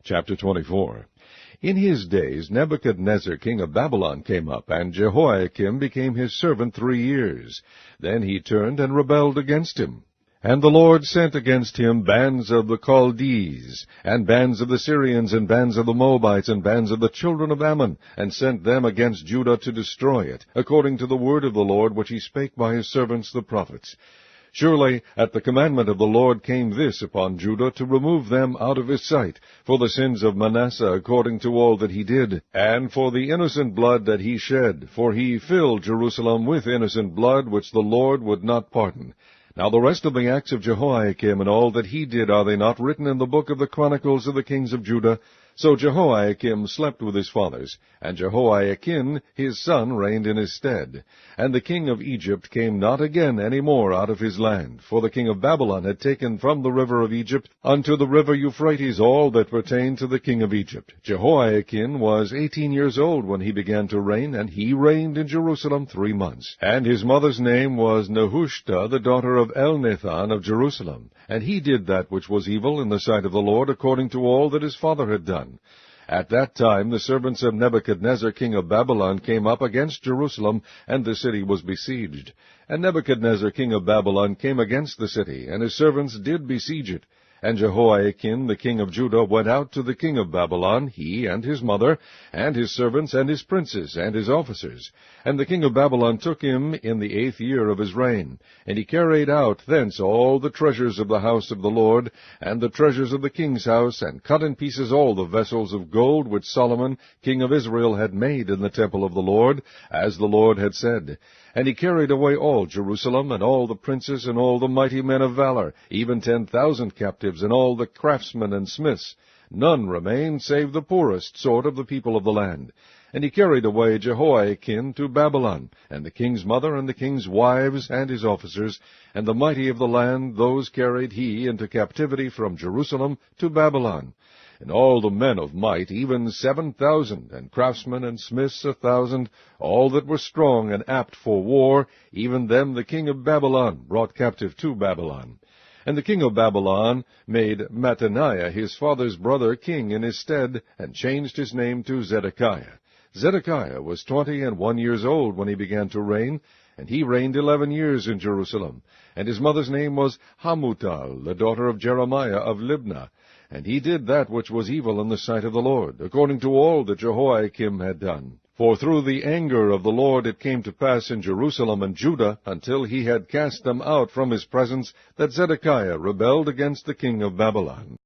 Chapter 24. In his days Nebuchadnezzar king of Babylon came up, and Jehoiakim became his servant 3 years. Then he turned and rebelled against him. And the Lord sent against him bands of the Chaldees, and bands of the Syrians, and bands of the Moabites, and bands of the children of Ammon, and sent them against Judah to destroy it, according to the word of the Lord which he spake by his servants the prophets. Surely at the commandment of the Lord came this upon Judah, to remove them out of his sight, for the sins of Manasseh according to all that he did, and for the innocent blood that he shed, for he filled Jerusalem with innocent blood, which the Lord would not pardon. Now the rest of the acts of Jehoiakim and all that he did, are they not written in the book of the Chronicles of the kings of Judah? So Jehoiakim slept with his fathers, and Jehoiakim his son reigned in his stead. And the king of Egypt came not again any more out of his land, for the king of Babylon had taken from the river of Egypt unto the river Euphrates all that pertained to the king of Egypt. Jehoiakim was 18 years old when he began to reign, and he reigned in Jerusalem 3 months. And his mother's name was Nehushta, the daughter of Elnathan of Jerusalem. And he did that which was evil in the sight of the Lord, according to all that his father had done. At that time the servants of Nebuchadnezzar king of Babylon came up against Jerusalem, and the city was besieged. And Nebuchadnezzar king of Babylon came against the city, and his servants did besiege it. And Jehoiakim the king of Judah went out to the king of Babylon, he and his mother, and his servants, and his princes, and his officers. And the king of Babylon took him in the 8th year of his reign. And he carried out thence all the treasures of the house of the Lord, and the treasures of the king's house, and cut in pieces all the vessels of gold which Solomon king of Israel had made in the temple of the Lord, as the Lord had said. And he carried away all Jerusalem, and all the princes, and all the mighty men of valor, even 10,000 captives, and all the craftsmen and smiths. None remained, save the poorest sort of the people of the land. And he carried away Jehoiakim to Babylon, and the king's mother, and the king's wives, and his officers, and the mighty of the land, those carried he into captivity from Jerusalem to Babylon. And all the men of might, even 7,000, and craftsmen and smiths 1,000, all that were strong and apt for war, even them the king of Babylon brought captive to Babylon. And the king of Babylon made Mattaniah his father's brother king in his stead, and changed his name to Zedekiah. Zedekiah was 21 years old when he began to reign, and he reigned 11 years in Jerusalem. And his mother's name was Hamutal, the daughter of Jeremiah of Libnah. And he did that which was evil in the sight of the Lord, according to all that Jehoiakim had done. For through the anger of the Lord it came to pass in Jerusalem and Judah, until he had cast them out from his presence, that Zedekiah rebelled against the king of Babylon.